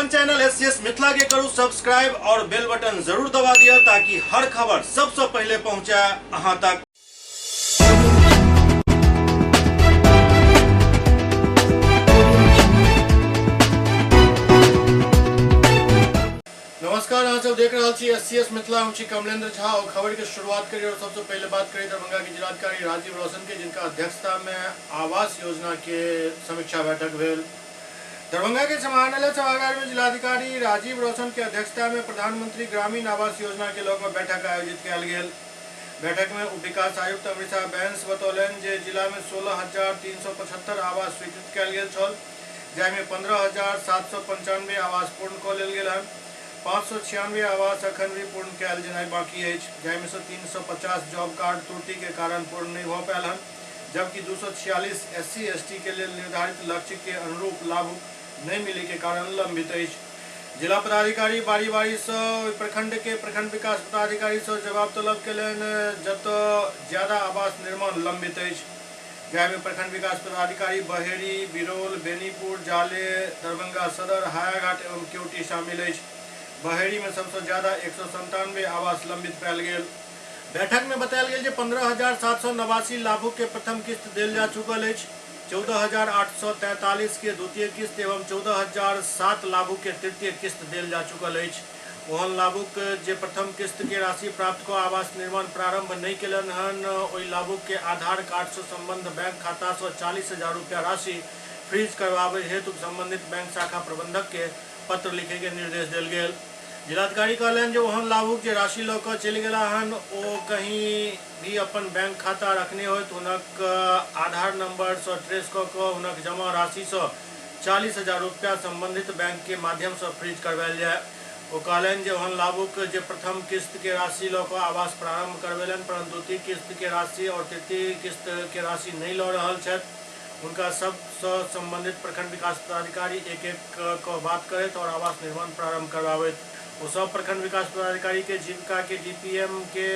अपन channel SCS Mithila के करू subscribe और बेल बटन जरूर दबा दिया ताकि हर खबर सबसे पहले पहुंचे अहां तक। नमस्कार, अहाँ सब देख रहा छी एससीएस मिथिला। हम छी कमलेंद्र झा और खबर के शुरुआत करिए। और सबसे पहले बात करें दरभंगा के जिलाधिकारी राजीव रौशन के, जिनका अध्यक्षता में आवास योजना के समीक्षा बैठक भेल। दरभंगा के समाहरणालय सभागार में जिलाधिकारी राजीव रौशन के अध्यक्षता में प्रधानमंत्री ग्रामीण आवास योजना के लऽ कऽ बैठक आयोजित कयल गेल। बैठक में उप विकास आयुक्त अमृता बैंस बतौलनि जे जिला में 16,375 आवास स्वीकृत कयल गेल छल, जाहिमे 15,795 आवास पूर्ण कऽ लेल गेल हन। 596 आवास अखन भी पूर्ण कयल जेनाइ बाकी अछि, जाहिमे से 350 जॉब कार्ड त्रुटि के कारण पूर्ण नहीं भऽ पायल हन, जबकि 246 SC/ST के लिए निर्धारित लक्ष्य के अनुरूप लाभ नहीं मिले के कारण लंबित अछि। जिला पदाधिकारी बारी बारी से प्रखंड के प्रखंड विकास पदाधिकारी से जवाब तलब कयलनि जतऽ ज्यादा आवास निर्माण लंबित अछि, जाहिमे प्रखंड विकास पदाधिकारी बहेड़ी, बिरौल, बेनीपुर, जाले, दरभंगा सदर, हायाघाट एवं केवटी शामिल अछि। बहेड़ी में सबसे ज्यादा 197 आवास लंबित पायल गेल। बैठक में बतायल गेल जे 15,789 लाभुक के प्रथम किस्त देल जा चुकल अछि, 14,843 के द्वितीय किस्त एवं 14,007 लाभुक के तृतीय किस्त देल जा चुकल अछि। ओहन लाभुक जे प्रथम किस्त के राशि प्राप्त कऽ आवास निर्माण प्रारंभ नहीं केलनि हन, ओहि लाभुक के आधार कार्ड से संबद्ध बैंक खाता से 40,000 रुपया राशि फ्रीज करवाबे हेतु संबंधित बैंक शाखा प्रबंधक के पत्र लिखे के निर्देश देल गेल। जिलाधिकारी कहलनि जे ओहन लाभुक जे राशि लऽ कऽ चलि गेला हन ओ कहीं भी अपन बैंक खाता रखने हो तो हुनक आधार नंबर से ट्रेस कऽ कऽ हुनक जमा राशि से 40,000 रुपया संबंधित बैंक के माध्यम से फ्रीज करवायल जाए। ओ कहलनि जे ओहन लाभुक जे प्रथम किस्त के राशि लऽ कऽ आवास प्रारंभ करवेलनि परंतु द्वितीय किस्त के राशि और तृतीय किस्त के राशि नहीं लऽ रहल छथि, उनका सब संबंधित प्रखंड विकास पदाधिकारी एक एक को बात करैत और आवास निर्माण प्रारंभ करवाबैत। ओ सब प्रखंड विकास पदाधिकारी के जीविका के DPM के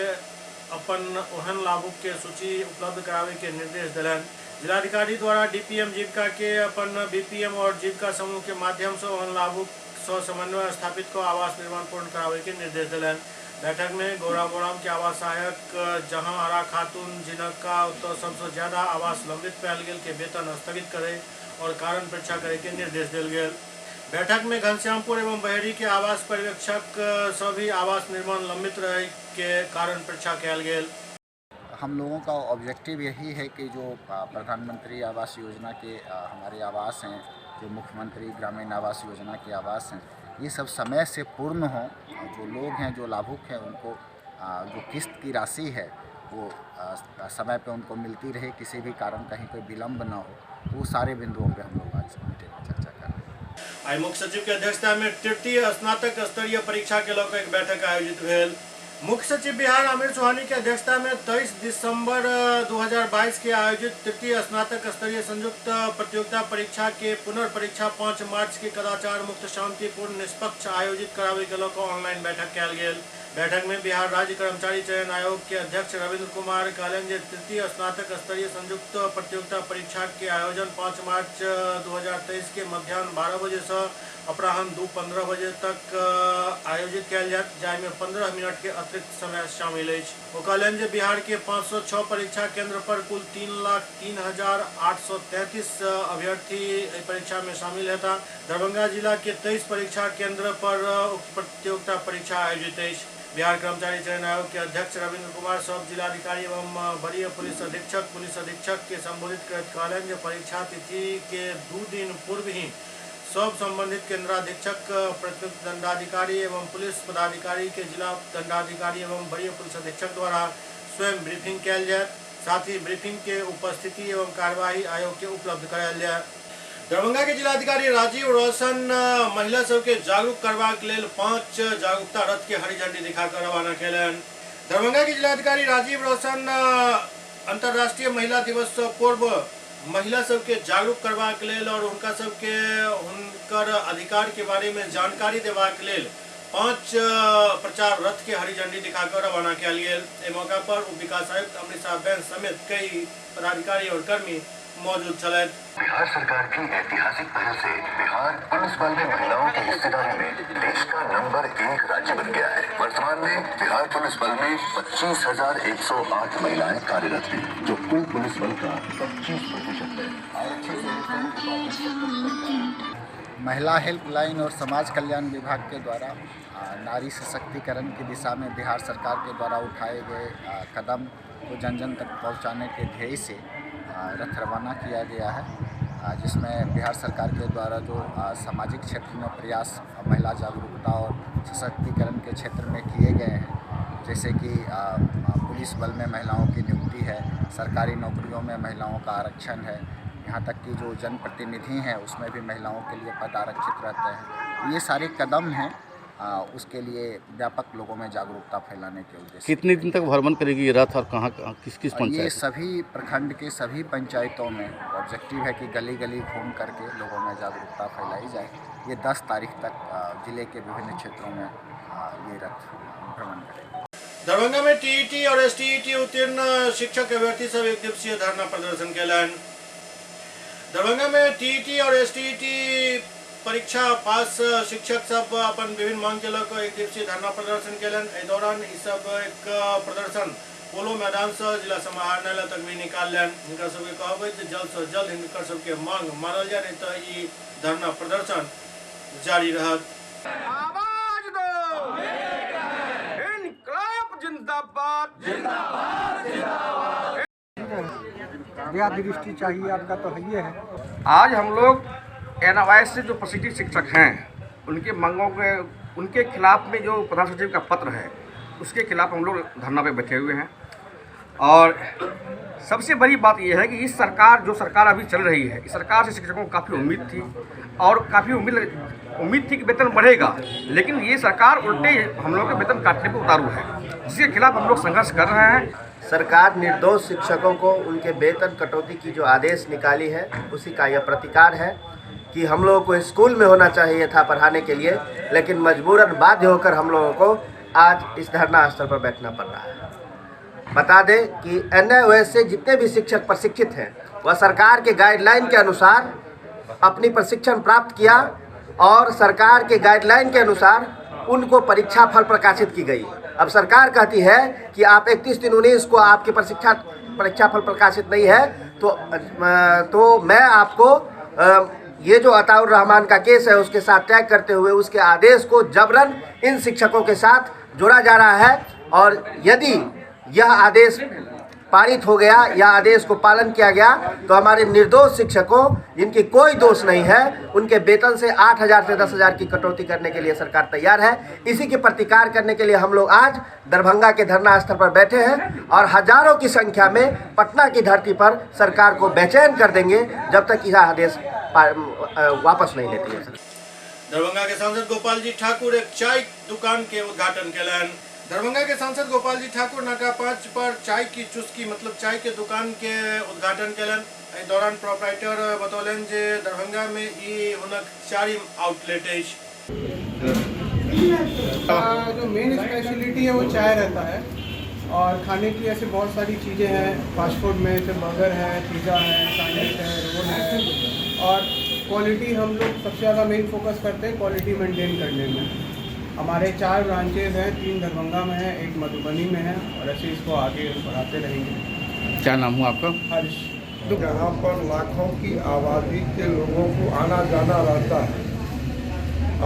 अपन ओहन लाभुक के सूची उपलब्ध करावे के निर्देश दिलनि। जिलाधिकारी द्वारा DPM जीविका के अपन BPM और जीविका समूह के माध्यम से ओहन लाभुक से समन्वय स्थापित कर आवास निर्माण पूर्ण करावे के निर्देश दिलनि। बैठक में गौराबोराम के आवास सहायक जहां आरा खातून जिनका तो सबसे ज्यादा आवास लंबित पायल गेल के वेतन स्थगित करे और कारण परीक्षा करे के निर्देश दिल गेल। बैठक में घनश्यामपुर एवं बहेड़ी के आवास पर्यवेक्षक सभी आवास निर्माण लंबित रहे के कारण परीक्षा कयल गेल। हम लोगों का ऑब्जेक्टिव यही है कि जो प्रधानमंत्री आवास योजना के हमारे आवास हैं, जो मुख्यमंत्री ग्रामीण आवास योजना के आवास हैं, ये सब समय से पूर्ण हों। जो लोग हैं, जो लाभुक हैं, उनको जो किस्त की राशि है वो समय पे उनको मिलती रहे, किसी भी कारण कहीं कोई विलम्ब ना हो। वो सारे बिंदुओं पे हम लोग आज मीटिंग में चर्चा कर रहे हैं। आई मुख्य सचिव के अध्यक्षता में तृतीय स्नातक स्तरीय परीक्षा के लऽ कऽ एक बैठक आयोजित भेल। मुख्य सचिव बिहार आमिर सुहानी के अध्यक्षता में 23 दिसंबर 2022 के आयोजित तृतीय स्नातक स्तरीय संयुक्त प्रतियोगिता परीक्षा के पुनर्परीक्षा 5 मार्च के कदाचार मुक्त शांतिपूर्ण निष्पक्ष आयोजित करावे के लऽ कऽ ऑनलाइन बैठक कयल गेल। बैठक में बिहार राज्य कर्मचारी चयन आयोग के अध्यक्ष रविंद्र कुमार कहलनि जे तृतीय स्नातक स्तरीय संयुक्त प्रतियोगिता परीक्षा के आयोजन 5 मार्च 2023 के मध्याह्न 12 बजे से अपराह्न 2:15 बजे तक आयोजित कयल जायत, जाहिमे 15 मिनट के अतिरिक्त समय शामिल अछि। ओ कहलनि जे बिहार के 506 परीक्षा केंद्र पर कुल 3,03,833 अभ्यर्थी परीक्षा में शामिल हेता। दरभंगा जिला के 23 परीक्षा केंद्र पर उक्त प्रतियोगिता परीक्षा आयोजित अछि। बिहार कर्मचारी चयन आयोग के अध्यक्ष रविंद्र कुमार सब जिलाधिकारी एवं वरीय पुलिस अधीक्षक के संबोधित करते कहलनि जे परीक्षा तिथि के 2 दिन पूर्व ही सब संबंधित केंद्राधीक्षक, प्रत्युक्त दंडाधिकारी एवं पुलिस पदाधिकारी के जिला दंडाधिकारी एवं वरीय पुलिस अधीक्षक द्वारा स्वयं ब्रीफिंग कयल जाए, साथ ही ब्रीफिंग के उपस्थिति एवं कार्यवाही आयोग के उपलब्ध करायल जाए। दरभंगा के जिलाधिकारी राजीव रौशन महिला सबके जागरूक करबाक लेल 5 जागरूकता रथ के हरी झंडी दिखाकर रवाना कयलनि। दरभंगा के जिलाधिकारी राजीव रौशन अंतर्राष्ट्रीय महिला दिवस से पूर्व महिला सबके जागरूक करबाक लेल और उनका सबके हुनकर अधिकार के बारे में जानकारी देबाक लेल 5 प्रचार रथ के हरी झंडी दिखाकर रवाना कयल गेल। एहि मौका पर उप विकास आयुक्त अमृता बैंस समेत कई पदाधिकारी और कर्मी मौजूद छलैथ। बिहार सरकार की ऐतिहासिक पहल से बिहार पुलिस बल में महिलाओं की हिस्सेदारी में देश का नंबर 1 राज्य बन गया है। वर्तमान में बिहार पुलिस बल में 25,108 महिलाएं कार्यरत हैं, जो कुल पुलिस बल का 25% है। महिला हेल्पलाइन और समाज कल्याण विभाग के द्वारा नारी सशक्तिकरण की दिशा में बिहार सरकार के द्वारा उठाए गए कदम को जन जन तक पहुंचाने के ध्येय से रथ रवाना किया गया है, जिसमें बिहार सरकार के द्वारा जो सामाजिक क्षेत्र में प्रयास महिला जागरूकता और सशक्तिकरण के क्षेत्र में किए गए हैं, जैसे कि पुलिस बल में महिलाओं की नियुक्ति है, सरकारी नौकरियों में महिलाओं का आरक्षण है, यहाँ तक कि जो जनप्रतिनिधि हैं उसमें भी महिलाओं के लिए पद आरक्षित रहते हैं। ये सारे कदम हैं उसके लिए व्यापक लोगों में जागरूकता फैलाने के उद्देश्य। कितने दिन तक भ्रमण करेगी ये रथ और कहाँ किस किस पंचायत? ये सभी प्रखंड के सभी पंचायतों में ऑब्जेक्टिव है कि गली गली घूम करके लोगों में जागरूकता फैलाई जाए। ये 10 तारीख तक जिले के विभिन्न क्षेत्रों में ये रथ भ्रमण करेगा। दरभंगा में टीईटी और एसटीईटी उत्तीर्ण शिक्षक अभ्यर्थी सब एक दिवसीय धरना प्रदर्शन केलन। दरभंगा में टीईटी और एसटीईटी परीक्षा पास शिक्षक सब अपन विभिन्न मांग के लऽ कऽ एक दिवसीय धरना प्रदर्शन केलन। एहि दौरान ई सब एक प्रदर्शन पोलो मैदान से जिला समाहरणालय तक भी निकाललन। हिनकर सबके कहबै जे जल्द से जल्द हिनकर सबके मांग मानल जाए, नहीं तो ई धरना प्रदर्शन जारी रहत। आवाज दो, इनकलाब जिंदाबाद जिंदाबाद जिंदाबाद। दृष्टि चाहिए आपका तो है ये है। आज हम लोग NYS से जो प्रशिक्षित शिक्षक हैं उनके मांगों के उनके खिलाफ में जो प्रधान सचिव का पत्र है उसके खिलाफ हम लोग धरना पे बैठे हुए हैं। और सबसे बड़ी बात यह है कि इस सरकार जो सरकार अभी चल रही है, इस सरकार से शिक्षकों को काफ़ी उम्मीद थी और काफ़ी उम्मीद थी कि वेतन बढ़ेगा, लेकिन ये सरकार उल्टे हम लोग के वेतन काटने पर उतारू है, जिसके खिलाफ हम लोग संघर्ष कर रहे हैं। सरकार निर्दोष शिक्षकों को उनके वेतन कटौती की जो आदेश निकाली है उसी का यह प्रतिकार है कि हम लोगों को स्कूल में होना चाहिए था पढ़ाने के लिए, लेकिन मजबूरन बाध्य होकर हम लोगों को आज इस धरना स्थल पर बैठना पड़ रहा है। बता दें कि NYS से जितने भी शिक्षक प्रशिक्षित हैं वह सरकार के गाइडलाइन के अनुसार अपनी प्रशिक्षण प्राप्त किया और सरकार के गाइडलाइन के अनुसार उनको परीक्षा फल प्रकाशित की गई। अब सरकार कहती है कि आप 31/3/19 को आपकी परीक्षा फल प्रकाशित नहीं है, तो मैं आपको ये जो अताउर रहमान का केस है उसके साथ टैग करते हुए उसके आदेश को जबरन इन शिक्षकों के साथ जोड़ा जा रहा है। और यदि यह आदेश पारित हो गया या आदेश को पालन किया गया तो हमारे निर्दोष शिक्षकों जिनकी कोई दोष नहीं है उनके वेतन से 8,000 से 10,000 की कटौती करने के लिए सरकार तैयार है। इसी के प्रतिकार करने के लिए हम लोग आज दरभंगा के धरना स्थल पर बैठे हैं और हजारों की संख्या में पटना की धरती पर सरकार को बेचैन कर देंगे जब तक यह आदेश वापस नहीं लेती है। दरभंगा के सांसद गोपाल जी ठाकुर एक चाय दुकान के उद्घाटन केलन। दरभंगा के सांसद गोपाल जी ठाकुर नाका 5 पर चाय की चुस्की मतलब चाय के दुकान के उद्घाटन केलन। एहि दौरान प्रोपराइटर बतौलन जे दरभंगा में ई हुनक 4वीं आउटलेट है। जो मेन स्पेशलिटी है वो चाय रहता है और खाने की ऐसे बहुत सारी चीज़ें हैं। फास्ट फूड में जैसे बर्गर है, पिज़्ज़ा है, सैंडविच है, रोल है। और क्वालिटी हम लोग सबसे ज़्यादा मेन फोकस करते हैं क्वालिटी मेंटेन करने में। हमारे 4 ब्रांचेज हैं, 3 दरभंगा में है, 1 मधुबनी में है और ऐसे इसको आगे बढ़ाते रहेंगे। क्या नाम हुआ आपका? हर्ष। यहाँ पर लाखों की आबादी के लोगों को आना जाना रहता है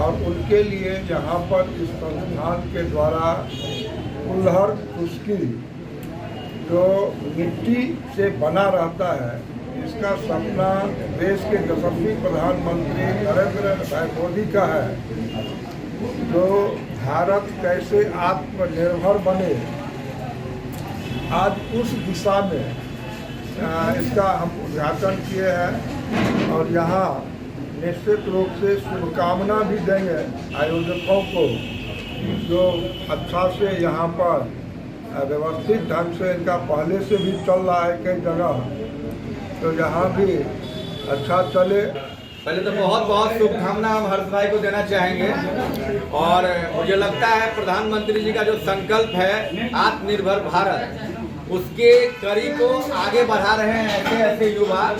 और उनके लिए यहाँ पर इस संस्थान के द्वारा कुल्हड़ खुश्की जो मिट्टी से बना रहता है, इसका सपना देश के यशस्वी प्रधानमंत्री नरेंद्र भाई मोदी का है, जो भारत कैसे आत्मनिर्भर बने। आज उस दिशा में इसका हम उद्घाटन किए हैं और यहाँ निश्चित रूप से शुभकामना भी देंगे आयोजकों को, जो अच्छा से यहाँ पर व्यवस्थित ढंग से इनका पहले से भी चल रहा है कई जगह, तो यहाँ भी अच्छा चले। पहले तो बहुत बहुत शुभकामना हम हर्ष भाई को देना चाहेंगे और मुझे लगता है प्रधानमंत्री जी का जो संकल्प है आत्मनिर्भर भारत, उसके कड़ी को आगे बढ़ा रहे हैं ऐसे ऐसे युवा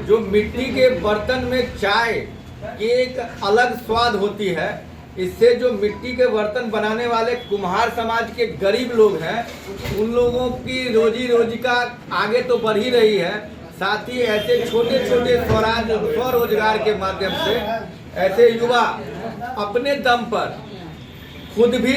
जो मिट्टी के बर्तन में चाय की एक अलग स्वाद होती है। इससे जो मिट्टी के बर्तन बनाने वाले कुम्हार समाज के गरीब लोग हैं उन लोगों की रोजी का आगे तो बढ़ ही रही है, साथ ही ऐसे छोटे छोटे स्वरोजगार के माध्यम से ऐसे युवा अपने दम पर खुद भी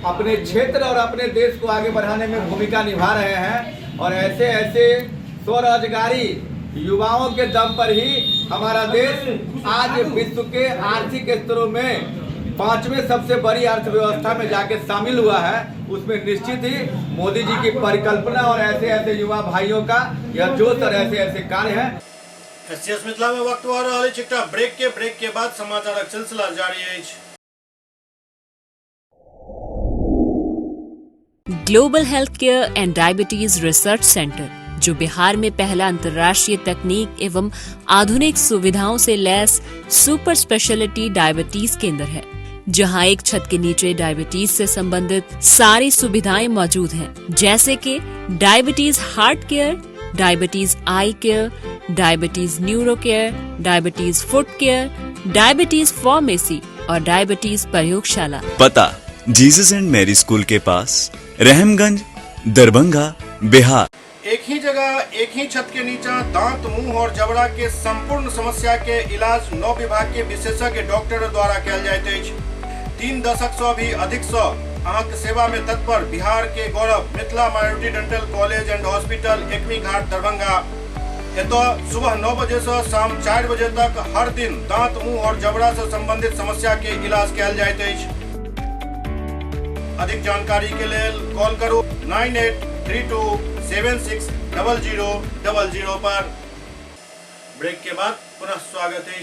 अपने क्षेत्र और अपने देश को आगे बढ़ाने में भूमिका निभा रहे हैं। और ऐसे ऐसे स्वरोजगारी युवाओं के दम पर ही हमारा देश आज विश्व के आर्थिक स्तरों में 5वें सबसे बड़ी अर्थव्यवस्था में जाके शामिल हुआ है। उसमें निश्चित ही मोदी जी की परिकल्पना और ऐसे ऐसे युवा भाइयों का यह जोश और ऐसे ऐसे कार्य है। एससीएस मिथिला में वक्त हो रहा है ब्रेक के बाद समाचार सिलसिला जारी है। Global health care and diabetes research centre, जो बिहार में पहला अंतर्राष्ट्रीय तकनीक एवं आधुनिक सुविधाओं से लैस सुपर स्पेशलिटी डायबिटीज केंद्र है, जहां एक छत के नीचे डायबिटीज से संबंधित सारी सुविधाएं मौजूद हैं, जैसे कि diabetes heart care, diabetes eye care, diabetes neuro care, diabetes foot care, diabetes pharmacy और डायबिटीज प्रयोगशाला। पता जीसस एंड मैरी स्कूल के पास, रहमगंज, दरभंगा, बिहार। एक ही जगह एक ही छत के नीचे दांत, मुंह और जबड़ा के संपूर्ण समस्या के इलाज 9 विभाग के विशेषज्ञ डॉक्टर द्वारा कयल जाइत अछि। 3 दशक से भी अधिक अहाँक सेवा में तत्पर बिहार के गौरव Mithila minority dental college and hospital, Ekmi Ghat, Darbhanga. एतो सुबह 9 बजे से शाम 4 बजे तक हर दिन दांत, मुंह और जबड़ा से संबंधित समस्या के इलाज कयल जाइत अछि। अधिक जानकारी के लिए कॉल करो 9832760000 पर। ब्रेक के बाद पुनः स्वागत है।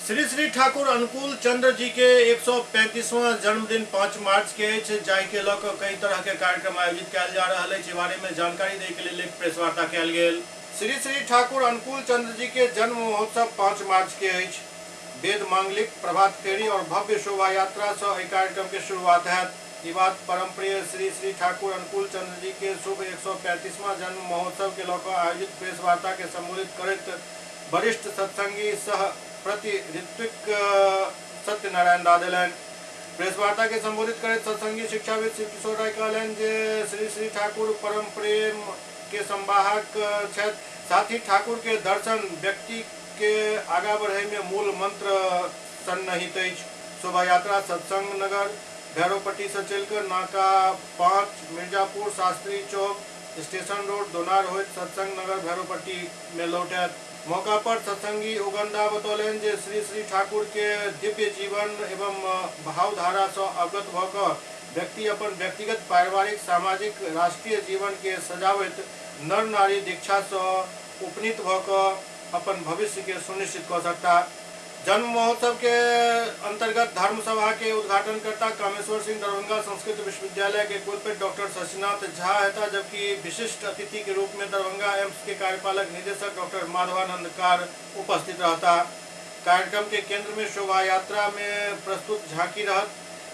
श्री श्री ठाकुर अनुकूल चंद्र जी के 135वां जन्मदिन 5 मार्च के जाहि के लऽ कऽ कई तरह के कार्यक्रम आयोजित कयल जा रहल अछि। बारे में जानकारी दै के लिए प्रेस वार्ता कयल गेल। श्री श्री ठाकुर अनुकूल चंद्र जी के जन्म महोत्सव 5 मार्च के अछि। वेद मांगलिक, प्रभात फेरी और भव्य शोभा यात्रा से एहि कार्यक्रम के शुरुआत है। ये बात परम प्रिय श्री श्री ठाकुर अनुकूल चंद्र जी के शुभ 135वां जन्म महोत्सव के लऽ आयोजित प्रेस वार्ता के संबोधित करैत वरिष्ठ सत्संगी सह प्रति ऋत्विक सत्यनारायण दा देलनि। प्रेस वार्ता के संबोधित करैत सत्संगी शिक्षाविद शिव किशोर राय कहलनि जे श्री श्री ठाकुर परम प्रेम के संवाहक छथि। साथ ही ठाकुर के दर्शन व्यक्ति के आगा बढ़े में मूल मंत्र सन्निहित अछि। शोभा यात्रा सत्संग नगर भैरवपट्टी से चलकर नाका 5 मिर्जापुर शास्त्री चौक स्टेशन रोड दोनार होइत सत्संग नगर भैरवपट्टी में लौटत। मौका पर सत्संगी उगंदा बतौलन जे श्री श्री ठाकुर के दिव्य जीवन एवं भावधारा से अवगत भ कऽ व्यक्ति अपन व्यक्तिगत, पारिवारिक, सामाजिक, राष्ट्रीय जीवन के सजावैत नर नारी दीक्षा से उपनीत भ कऽ अपन भविष्य के सुनिश्चित कऽ सकता। जन्म महोत्सव के अंतर्गत धर्म सभा के उद्घाटनकर्ता कामेश्वर सिंह दरभंगा संस्कृत विश्वविद्यालय के कुलपति डॉक्टर शशिनाथ झा था, जबकि विशिष्ट अतिथि के रूप में दरभंगा एम्स के कार्यपालक निदेशक डॉक्टर माधवानंद कार उपस्थित रहता। कार्यक्रम के केंद्र में शोभा यात्रा में प्रस्तुत झांकी रहत।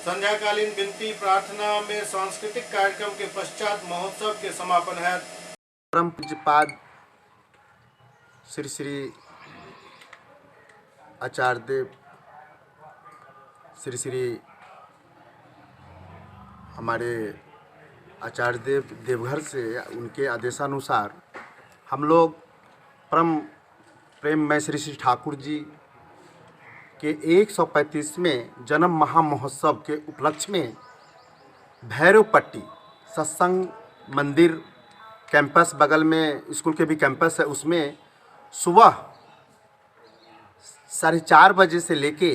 संध्याकालीन विनती प्रार्थना में सांस्कृतिक कार्यक्रम के पश्चात महोत्सव के समापन है। परम पूज्यपाद श्री श्री आचार्य देव, श्री श्री हमारे आचार्य देव देवघर से उनके आदेशानुसार हम लोग परम प्रेम में श्री श्री ठाकुर जी के 135वें जन्म महामहोत्सव के उपलक्ष्य में भैरवपट्टी सत्संग मंदिर कैंपस, बगल में स्कूल के भी कैंपस है, उसमें सुबह 4:30 बजे से लेके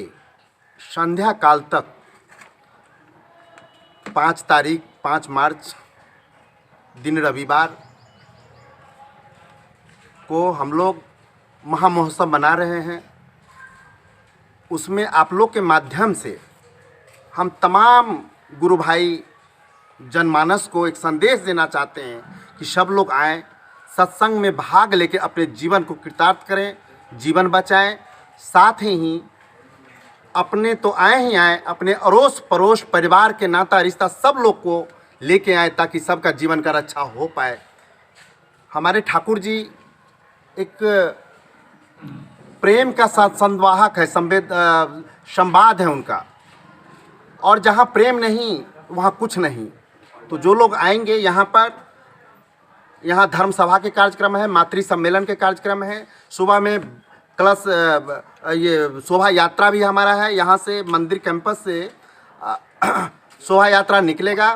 संध्या काल तक 5 मार्च दिन रविवार को हम लोग महामहोत्सव मना रहे हैं। उसमें आप लोग के माध्यम से हम तमाम गुरु भाई जनमानस को एक संदेश देना चाहते हैं कि सब लोग आएं, सत्संग में भाग लेके अपने जीवन को कृतार्थ करें, जीवन बचाएं। साथ ही अपने तो आए ही आए, अपने अड़ोस पड़ोस परिवार के नाता रिश्ता सब लोग को लेके आए ताकि सबका जीवन कर अच्छा हो पाए। हमारे ठाकुर जी एक प्रेम का संवाहक है, संवाद है उनका, और जहाँ प्रेम नहीं वहाँ कुछ नहीं। तो जो लोग आएंगे यहाँ पर, यहाँ धर्म सभा के कार्यक्रम है, मातृ सम्मेलन के कार्यक्रम है, सुबह में कलश ये शोभा यात्रा भी हमारा है। यहाँ से मंदिर कैंपस से शोभा यात्रा निकलेगा,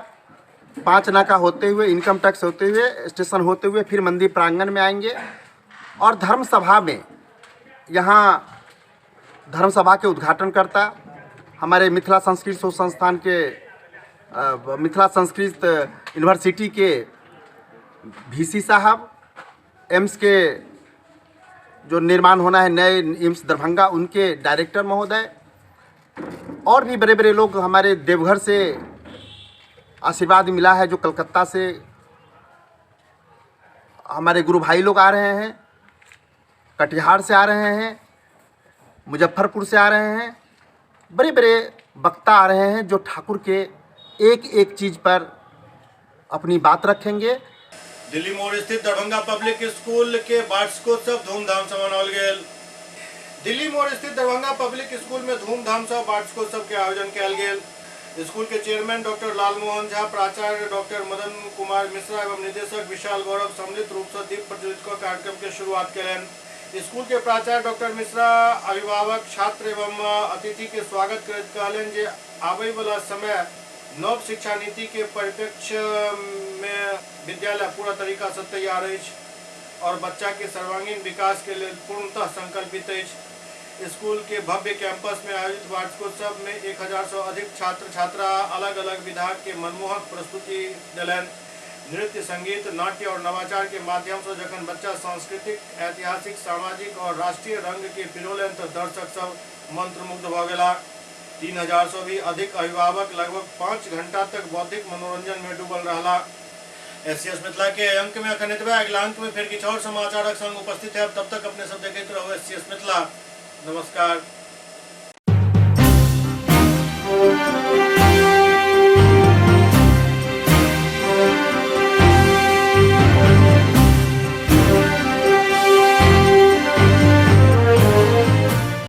5 नाका होते हुए, इनकम टैक्स होते हुए, स्टेशन होते हुए फिर मंदिर प्रांगण में आएंगे। और धर्म सभा में यहाँ धर्म सभा के उद्घाटन करता हमारे मिथिला संस्कृत शोध संस्थान के मिथिला संस्कृत यूनिवर्सिटी के VC साहब, एम्स के जो निर्माण होना है नए एम्स दरभंगा, उनके डायरेक्टर महोदय, और भी बड़े बड़े लोग। हमारे देवघर से आशीर्वाद मिला है, जो कलकत्ता से हमारे गुरु भाई लोग आ रहे हैं, कटिहार से आ रहे हैं, मुजफ्फरपुर से आ रहे हैं, बड़े बड़े वक्ता आ रहे हैं जो ठाकुर के एक एक चीज़ पर अपनी बात रखेंगे। दिल्ली मोड़ स्थित दरभंगा पब्लिक स्कूल के वार्षिकोत्सव धूमधाम से मनाओल गेल। दिल्ली मोड़ स्थित दरभंगा पब्लिक स्कूल में धूमधाम से वार्षिकोत्सव के आयोजन किया गेल। स्कूल के चेयरमैन डॉक्टर लालमोहन झा, प्राचार्य डॉक्टर मदन कुमार मिश्रा एवं निदेशक विशाल गौरव सम्मिलित रूप से दीप प्रज्वलित कर कार्यक्रम के शुरुआत करें। स्कूल के प्राचार्य डॉक्टर मिश्रा अभिभावक, छात्र एवं अतिथि के स्वागत करैत कहलें जे आबय वाला समय नव शिक्षा नीति के परिप्रेक्ष्य में विद्यालय पूरा तरीका से तैयार है और बच्चा के सर्वांगीण विकास के लिए पूर्णतः संकल्पित है। स्कूल के भव्य कैंपस में आयोजित वार्षिकोत्सव में 1000 से अधिक छात्र छात्रा अलग अलग विधाग के मनमोहक प्रस्तुति दिलन। नृत्य, संगीत, नाट्य और नवाचार के माध्यम से जखन बच्चा सांस्कृतिक, ऐतिहासिक, सामाजिक और राष्ट्रीय रंग के पिरोलन तो दर्शक सब मंत्रमुग्ध भ गेला। 3000 से भी अधिक अभिभावक लगभग 5 घंटा तक बौद्धिक मनोरंजन में डूबल रहा। SCS मिथिला के अंक में अखन एतबे, अगला अंक में फिर किछु और समाचारक संग उपस्थित है। तब तक अपने सब देखते रहो SCS मिथिला। नमस्कार।